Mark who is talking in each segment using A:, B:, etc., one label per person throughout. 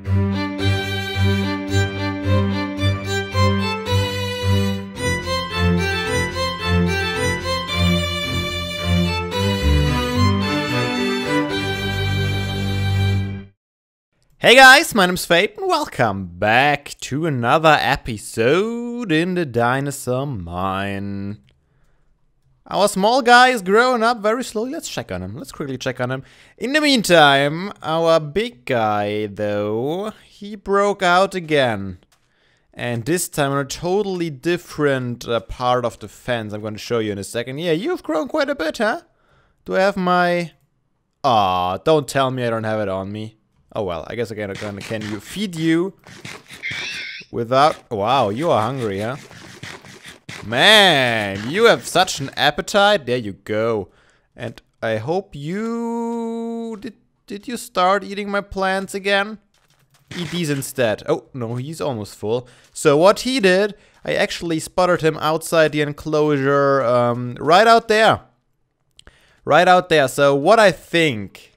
A: Hey guys, my name's Fabe and welcome back to another episode in the Dinosaur Mine. Our small guy is growing up very slowly. Let's check on him. Let's quickly check on him. In the meantime, our big guy, though, he broke out again. And this time on a totally different part of the fence. I'm going to show you in a second. Yeah, you've grown quite a bit, huh? Do I have my... Aw, don't tell me I don't have it on me. Oh well, I guess I can you feed you without... Wow, you are hungry, huh? Man, you have such an appetite. There you go. And I hope you... Did you start eating my plants again? Eat these instead. Oh, no, he's almost full. So what he did, I actually spotted him outside the enclosure, right out there. Right out there. So what I think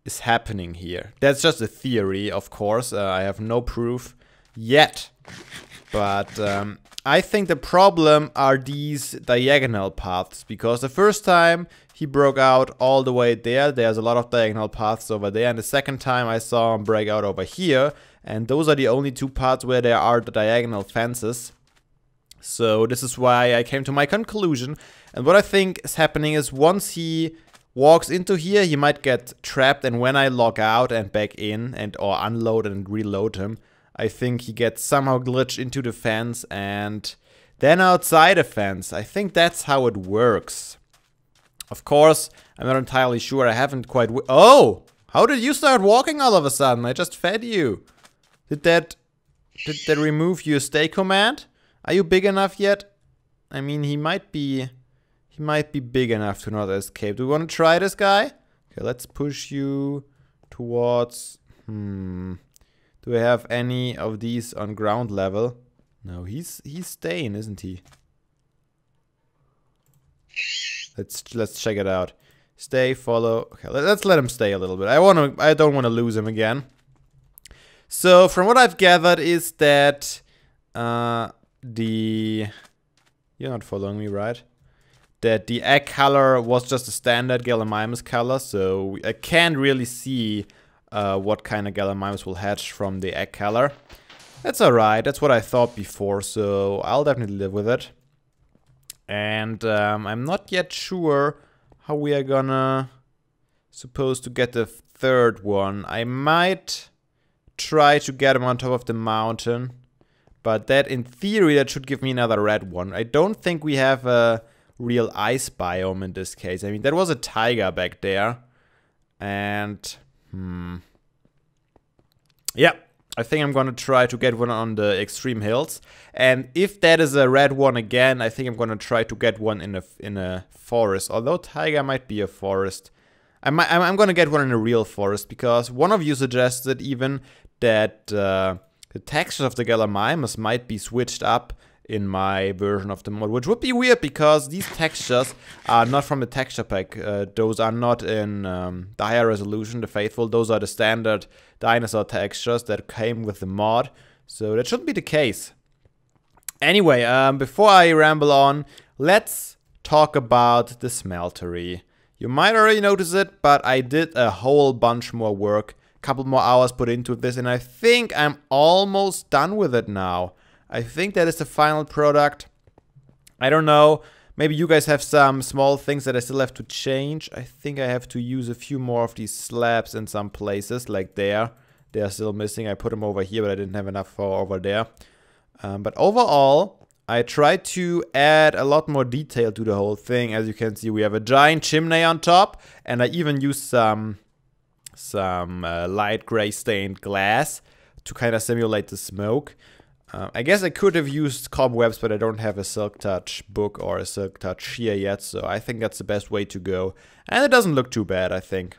A: is happening here. That's just a theory, of course. I have no proof yet. But I think the problem are these diagonal paths. Because the first time he broke out all the way there, there's a lot of diagonal paths over there. And the second time I saw him break out over here. And those are the only two parts where there are the diagonal fences. So this is why I came to my conclusion. And what I think is happening is once he walks into here, he might get trapped, and when I log out and back in and or unload and reload him, I think he gets somehow glitched into the fence and then outside the fence. I think that's how it works. Of course, I'm not entirely sure. I haven't quite... Oh! How did you start walking all of a sudden? I just fed you. Did that remove your stay command? Are you big enough yet? I mean, he might be big enough to not escape. Do we want to try this guy? Okay, let's push you towards... Do we have any of these on ground level? No, he's staying, isn't he? Let's check it out. Stay, follow. Okay, let's let him stay a little bit. I don't want to lose him again. So from what I've gathered is that you're not following me, right? That the egg color was just a standard Gallimimus color, so I can't really see what kind of Gallimimus will hatch from the egg color. That's alright, that's what I thought before, so I'll definitely live with it. And I'm not yet sure how we are supposed to get the third one. I might try to get him on top of the mountain, but that in theory that should give me another red one. I don't think we have a real ice biome in this case. I mean, that was a taiga back there. And, yeah, I think I'm gonna try to get one on the extreme hills. And if that is a red one again, I think I'm gonna try to get one in a forest. Although taiga might be a forest. I'm gonna get one in a real forest, because one of you suggested even that the textures of the Gallimimus might be switched up in my version of the mod, which would be weird because these textures are not from the texture pack. Those are not in the higher resolution, the faithful. Those are the standard dinosaur textures that came with the mod, so that shouldn't be the case. Anyway, before I ramble on, let's talk about the Smeltery. You might already notice it, but I did a whole bunch more work, a couple more hours put into this, and I think I'm almost done with it now. I think that is the final product. I don't know. Maybe you guys have some small things that I still have to change. I think I have to use a few more of these slabs in some places, like there. They are still missing. I put them over here, but I didn't have enough for over there. But overall, I tried to add a lot more detail to the whole thing. As you can see, we have a giant chimney on top, and I even used some light gray stained glass to kind of simulate the smoke. I guess I could have used cobwebs, but I don't have a Silk Touch book or a Silk Touch shear yet, so I think that's the best way to go. And it doesn't look too bad, I think.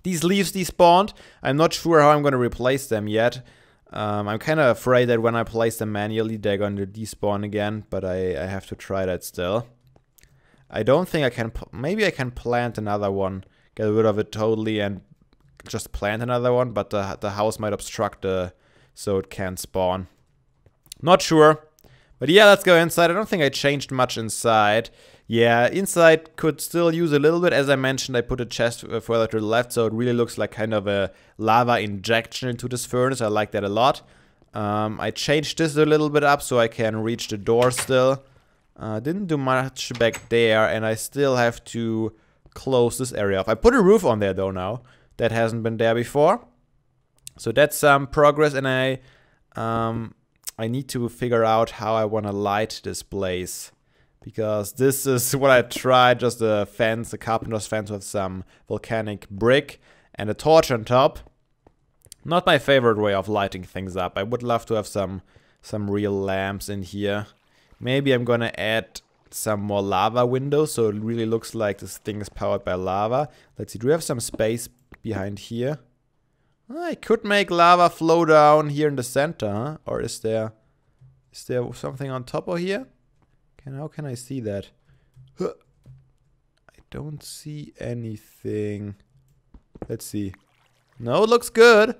A: These leaves despawned. I'm not sure how I'm going to replace them yet. I'm kind of afraid that when I place them manually, they're going to despawn again, but I have to try that still. I don't think I can... Maybe I can plant another one, get rid of it totally, and just plant another one, but the house might obstruct so it can't spawn. Not sure. But yeah, let's go inside. I don't think I changed much inside. Yeah, inside could still use a little bit. As I mentioned, I put a chest further to the left, so it really looks like kind of a lava injection into this furnace. I like that a lot. I changed this a little bit up so I can reach the door still. Didn't do much back there, and I still have to close this area off. I put a roof on there though now. That hasn't been there before. So that's some progress, and I need to figure out how I want to light this place. Because this is what I tried, just a fence, a carpenter's fence with some volcanic brick and a torch on top. Not my favorite way of lighting things up. I would love to have some real lamps in here. Maybe I'm gonna add some more lava windows so it really looks like this thing is powered by lava. Let's see, do we have some space behind here? I could make lava flow down here in the center, huh? Or is there something on top of here? How can I see that? I don't see anything. Let's see. No, it looks good.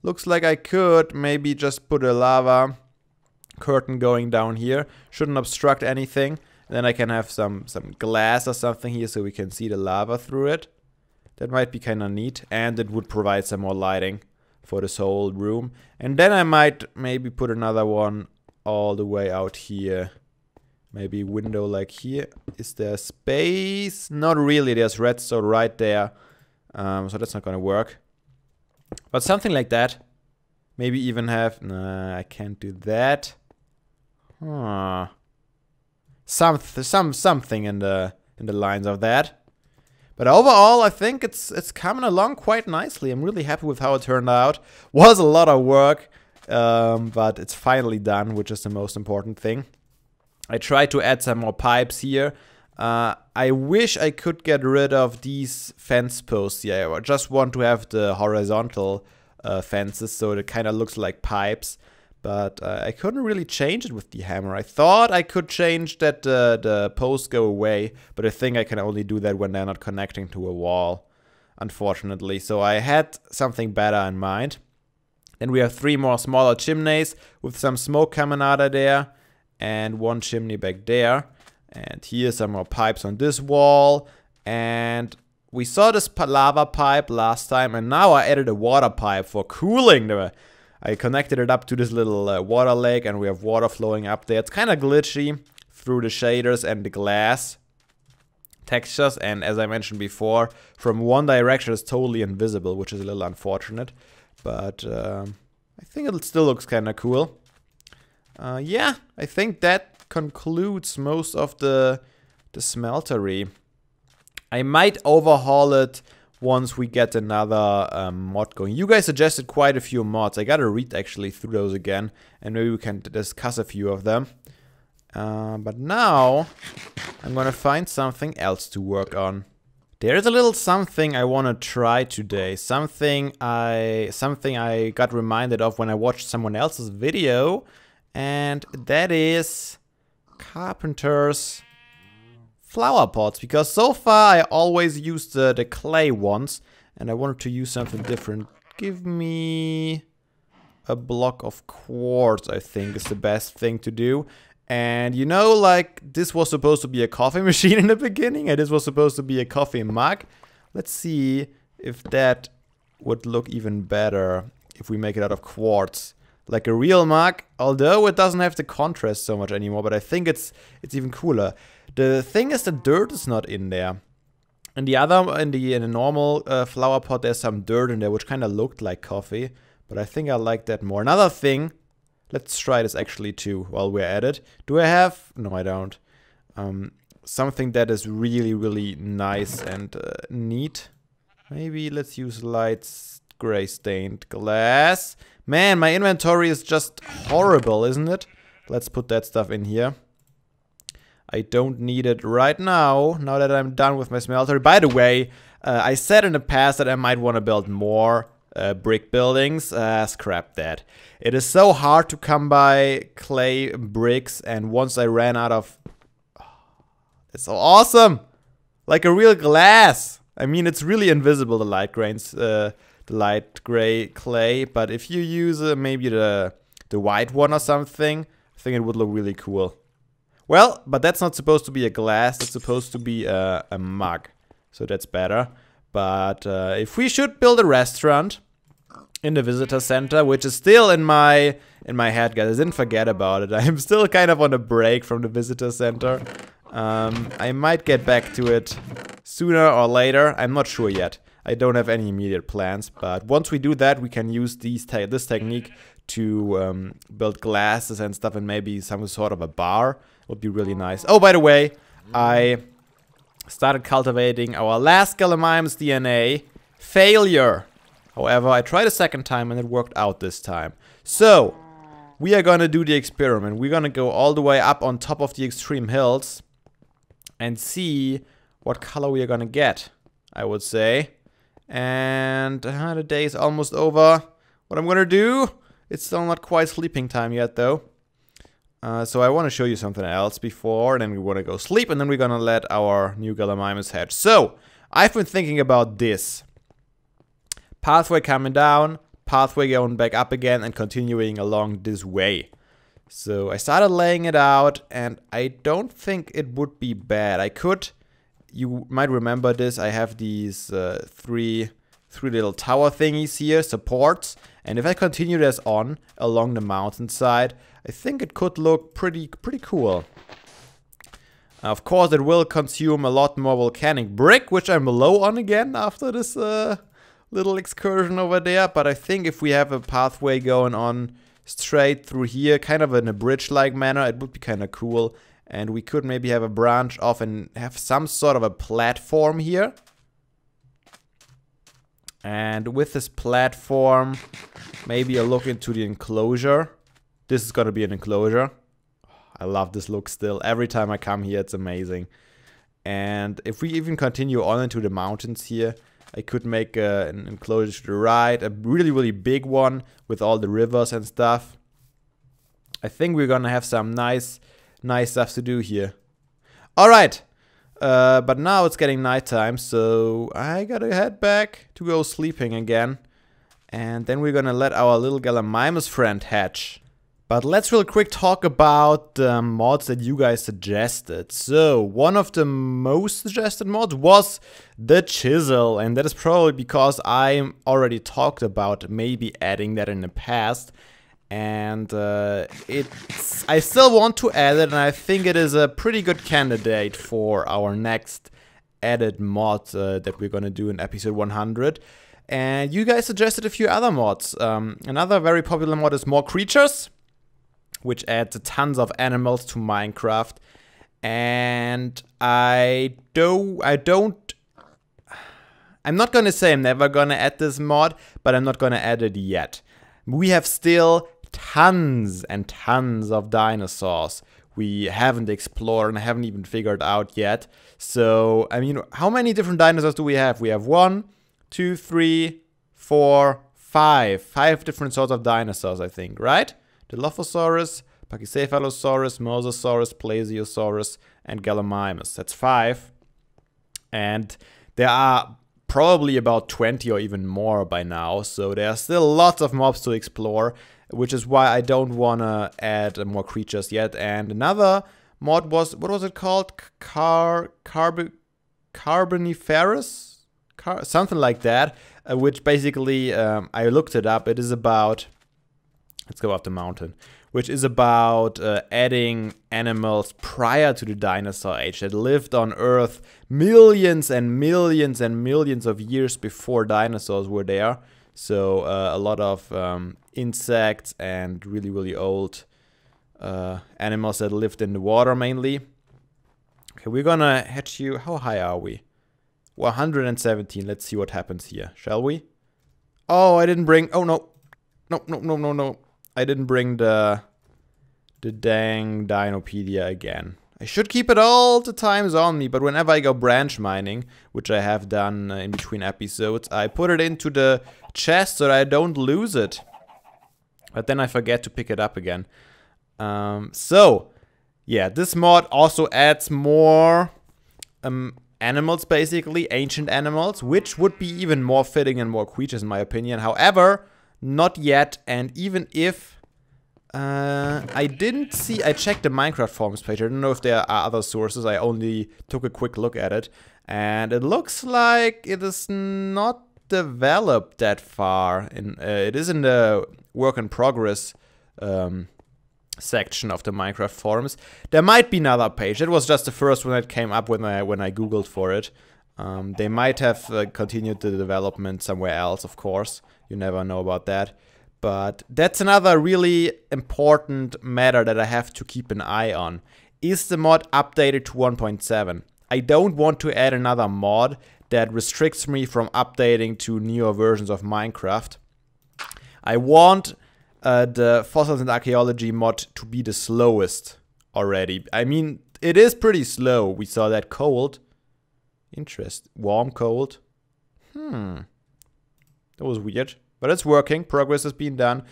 A: Looks like I could maybe just put a lava curtain going down here. Shouldn't obstruct anything. Then I can have some glass or something here so we can see the lava through it. That might be kind of neat. And it would provide some more lighting for this whole room. And then I might maybe put another one all the way out here. Maybe window like here. Is there space? Not really. There's redstone right there. So that's not gonna work. But something like that. Maybe even have... Nah, I can't do that. Huh. Something in the lines of that. But overall, I think it's coming along quite nicely. I'm really happy with how it turned out. Was a lot of work, but it's finally done, which is the most important thing. I tried to add some more pipes here. I wish I could get rid of these fence posts here. I just want to have the horizontal fences, so it kind of looks like pipes. But I couldn't really change it with the hammer. I thought I could change that the posts go away, but I think I can only do that when they're not connecting to a wall, unfortunately. So I had something better in mind. Then we have 3 more smaller chimneys with some smoke coming out of there. And 1 chimney back there. And here's some more pipes on this wall. And we saw this lava pipe last time. And now I added a water pipe for cooling. I connected it up to this little water lake. And we have water flowing up there. It's kind of glitchy through the shaders and the glass textures. And as I mentioned before, from one direction it's totally invisible, which is a little unfortunate. But I think it still looks kind of cool. Yeah, I think that concludes most of the smeltery. I might overhaul it once we get another mod going. You guys suggested quite a few mods. I gotta read actually through those again, and maybe we can discuss a few of them. But now I'm gonna find something else to work on. There's a little something I want to try today. Something I got reminded of when I watched someone else's video. And that is carpenter's flower pots. Because so far I always used the clay ones. And I wanted to use something different. Give me a block of quartz, I think is the best thing to do. And you know, like, this was supposed to be a coffee machine in the beginning. And this was supposed to be a coffee mug. Let's see if that would look even better if we make it out of quartz. Like a real mug, although it doesn't have the contrast so much anymore, but I think it's even cooler. The thing is, the dirt is not in there. In the normal flower pot, there's some dirt in there, which kind of looked like coffee, but I think I like that more. Another thing, let's try this actually too while we're at it. Do I have? No, I don't. Something that is really, really nice and neat. Maybe let's use light gray stained glass. Man, my inventory is just horrible, isn't it? Let's put that stuff in here. I don't need it right now that I'm done with my smeltery. By the way, I said in the past that I might want to build more brick buildings. Scrap that. It is so hard to come by clay bricks, and once I ran out of... Oh, it's so awesome! Like a real glass! I mean, it's really invisible, the light grains, the light gray clay. But if you use maybe the white one or something, I think it would look really cool. Well, but that's not supposed to be a glass. It's supposed to be a mug. So that's better. But if we should build a restaurant in the visitor center, which is still in my head, guys. I didn't forget about it. I'm still kind of on a break from the visitor center. I might get back to it sooner or later. I'm not sure yet. I don't have any immediate plans. But once we do that, we can use this technique to build glasses and stuff, and maybe some sort of a bar. Would be really nice. Oh, by the way, I started cultivating our last Gallimimus DNA. Failure. However, I tried a second time and it worked out this time. So, we are gonna do the experiment. We're gonna go all the way up on top of the extreme hills and see what color we are gonna get, I would say. And the day is almost over. What I'm gonna do, it's still not quite sleeping time yet though. So I want to show you something else before, and then we want to go sleep, and then we're gonna let our new Gallimimus hatch. So, I've been thinking about this. Pathway coming down, pathway going back up again, and continuing along this way. So I started laying it out, and I don't think it would be bad. I could, you might remember this, I have these three little tower thingies here, supports, and if I continue this on along the mountainside, I think it could look pretty cool. Of course, it will consume a lot more volcanic brick, which I'm low on again after this little excursion over there. But I think if we have a pathway going on straight through here, kind of in a bridge-like manner, it would be kind of cool. And we could maybe have a branch off and have some sort of a platform here. And with this platform, maybe a look into the enclosure. This is gonna be an enclosure. I love this look still. Every time I come here, it's amazing. And if we even continue on into the mountains here, I could make an enclosure to the right, a really big one with all the rivers and stuff. I think we're gonna have some nice stuff to do here. All right, but now it's getting nighttime, so I gotta head back to go sleeping again. And then we're gonna let our little Gallimimus friend hatch. But let's real quick talk about the mods that you guys suggested. So, one of the most suggested mods was the chisel. And that is probably because I already talked about maybe adding that in the past. And I still want to add it, and I think it is a pretty good candidate for our next added mod that we're gonna do in episode 100. And you guys suggested a few other mods. Another very popular mod is More Creatures, which adds tons of animals to Minecraft. And I'm not gonna say I'm never gonna add this mod, but I'm not gonna add it yet. We have still tons and tons of dinosaurs we haven't explored and haven't even figured out yet. So, I mean, how many different dinosaurs do we have? We have 1, 2, 3, 4, 5. 5 different sorts of dinosaurs, I think, right? Dilophosaurus, Pachycephalosaurus, Mosasaurus, Plesiosaurus, and Gallimimus. That's 5. And there are probably about 20 or even more by now. So there are still lots of mobs to explore, which is why I don't want to add more creatures yet. And another mod was, what was it called? Carboniferous? Something like that, which basically, I looked it up. It is about, let's go up the mountain, which is about adding animals prior to the dinosaur age that lived on Earth millions and millions and millions of years before dinosaurs were there. So a lot of insects and really old animals that lived in the water mainly. Okay, we're gonna hatch you. How high are we? 117. Let's see what happens here, shall we? Oh, I didn't bring. Oh no. No. I didn't bring the dang Dinopedia again. I should keep it all the times on me, but whenever I go branch mining, which I have done in between episodes, I put it into the chest so that I don't lose it. But then I forget to pick it up again. So, yeah, this mod also adds more animals, basically, ancient animals, which would be even more fitting and more creatures in my opinion. However, not yet, and even if I didn't see, I checked the Minecraft forums page, I don't know if there are other sources, I only took a quick look at it, and it looks like it is not developed that far. It is in the work in progress section of the Minecraft forums. There might be another page. It was just the first one that came up when I googled for it. They might have continued the development somewhere else, of course. You never know about that. But that's another really important matter that I have to keep an eye on. Is the mod updated to 1.7? I don't want to add another mod that restricts me from updating to newer versions of Minecraft. I want the Fossils and Archaeology mod to be the slowest already. I mean, it is pretty slow. We saw that cold. Warm, cold. That was weird. But it's working. Progress has been done.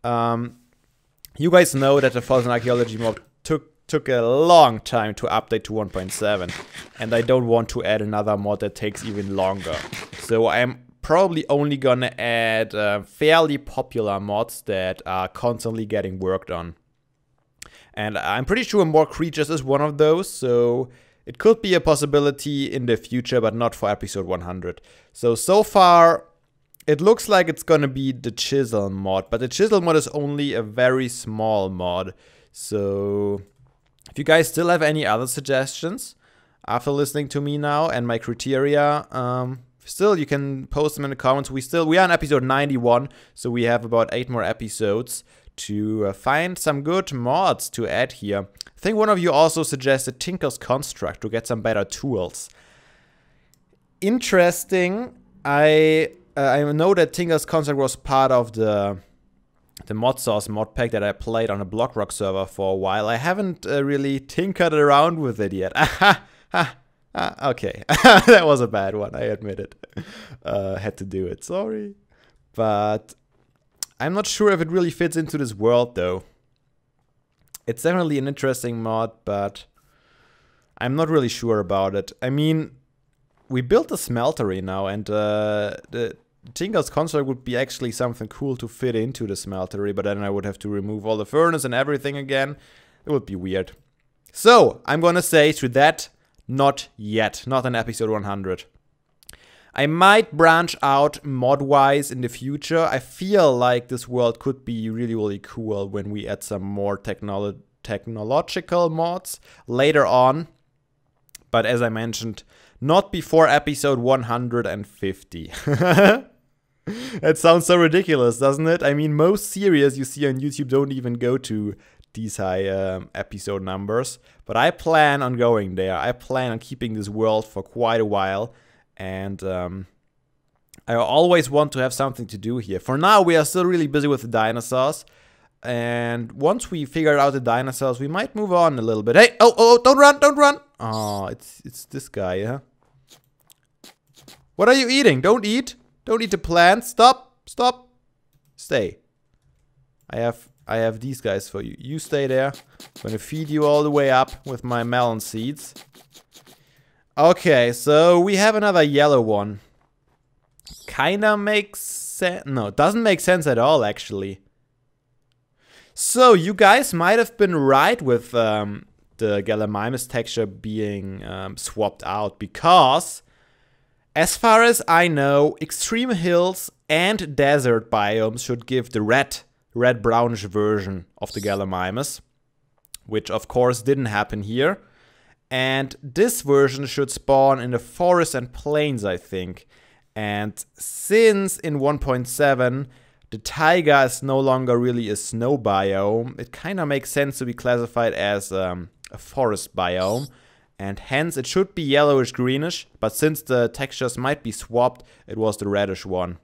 A: You guys know that the Fossils and Archaeology mod took a long time to update to 1.7. And I don't want to add another mod that takes even longer. So I'm probably only gonna add fairly popular mods that are constantly getting worked on. And I'm pretty sure More Creatures is one of those, so it could be a possibility in the future, but not for episode 100. So far, it looks like it's gonna be the Chisel mod, but the Chisel mod is only a very small mod. So if you guys still have any other suggestions after listening to me now and my criteria, still, you can post them in the comments. We are on episode 91, so we have about 8 more episodes to find some good mods to add here. I think one of you also suggested Tinker's Construct to get some better tools. Interesting. I know that Tinker's Construct was part of the mod source mod pack that I played on a Blockrock server for a while. I haven't really tinkered around with it yet. Okay, that was a bad one, I admit it. Had to do it, sorry. But I'm not sure if it really fits into this world, though. It's definitely an interesting mod, but I'm not really sure about it. I mean, we built a smeltery now, and the Tinker's Construct would be actually something cool to fit into the smeltery, but then I would have to remove all the furnace and everything again. It would be weird. So, I'm gonna say to that, not yet. Not in episode 100. I might branch out mod-wise in the future. I feel like this world could be really, really cool when we add some more technological mods later on. But as I mentioned, not before episode 150. That sounds so ridiculous, doesn't it? I mean, most series you see on YouTube don't even go to these high episode numbers, but I plan on going there. I plan on keeping this world for quite a while, and I always want to have something to do here. For now, we are still really busy with the dinosaurs, and once we figure out the dinosaurs, we might move on a little bit. Hey, oh, don't run, don't run! Oh, it's this guy, huh? What are you eating? Don't eat the plants. Stop, stay. I have these guys for you. You stay there. I'm gonna feed you all the way up with my melon seeds. Okay, so we have another yellow one. Kinda makes sense. No, it doesn't make sense at all, actually. So, you guys might have been right with the Gallimimus texture being swapped out, because as far as I know, extreme hills and desert biomes should give the red-brownish version of the Gallimimus, which of course didn't happen here. And this version should spawn in the forest and plains, I think. And since in 1.7 the taiga is no longer really a snow biome, it kind of makes sense to be classified as a forest biome. And hence it should be yellowish greenish, but since the textures might be swapped, it was the reddish one.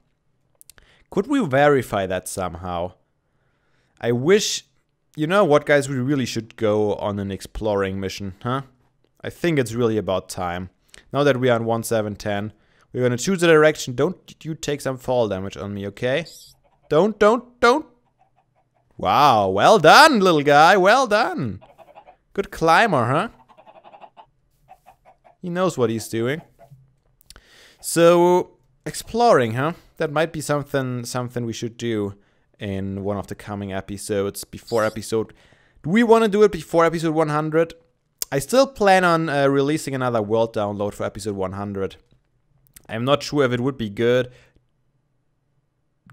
A: Could we verify that somehow? I wish, you know what guys, we really should go on an exploring mission, huh? I think it's really about time. Now that we are on 1710, we're gonna choose a direction. Don't you take some fall damage on me, okay? Don't. Wow, well done, little guy, well done. Good climber, huh? He knows what he's doing. So, exploring, huh? That might be something we should do in one of the coming episodes before episode... Do we want to do it before episode 100? I still plan on releasing another world download for episode 100. I'm not sure if it would be good.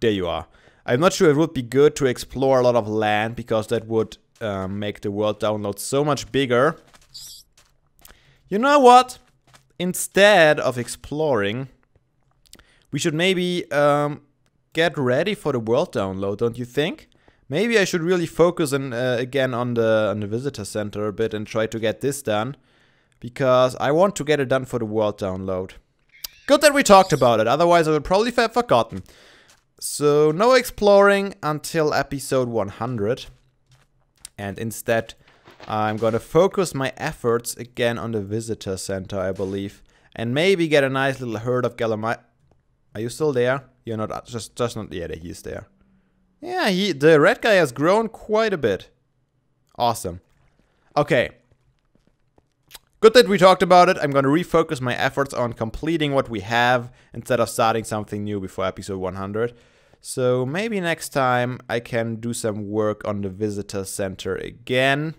A: There you are. I'm not sure it would be good to explore a lot of land, because that would make the world download so much bigger. You know what? Instead of exploring, we should maybe get ready for the world download, don't you think? Maybe I should really focus again on the visitor center a bit and try to get this done, because I want to get it done for the world download. Good that we talked about it, otherwise I would probably have forgotten. So no exploring until episode 100, and instead I'm gonna focus my efforts again on the visitor center, I believe, and maybe get a nice little herd of Gallimimus. Are you still there? You're not, just not, yeah, he's there. Yeah, the red guy has grown quite a bit. Awesome. Okay. Good that we talked about it. I'm gonna refocus my efforts on completing what we have instead of starting something new before episode 100. So maybe next time I can do some work on the visitor center again.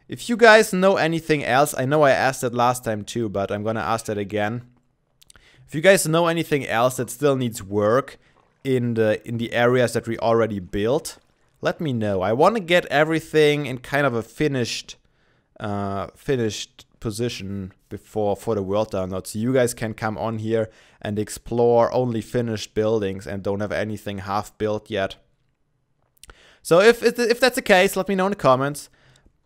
A: If you guys know anything else, I know I asked that last time too, but I'm gonna ask that again. If you guys know anything else that still needs work in the areas that we already built, let me know. I want to get everything in kind of a finished position for the world download, so you guys can come on here and explore only finished buildings and don't have anything half built yet. So if that's the case, let me know in the comments.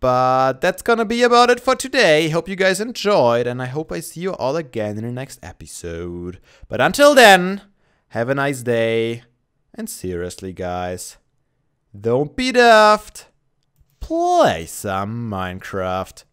A: But that's gonna be about it for today. Hope you guys enjoyed, and I hope I see you all again in the next episode. But until then, have a nice day, and seriously guys, don't be daft, play some Minecraft.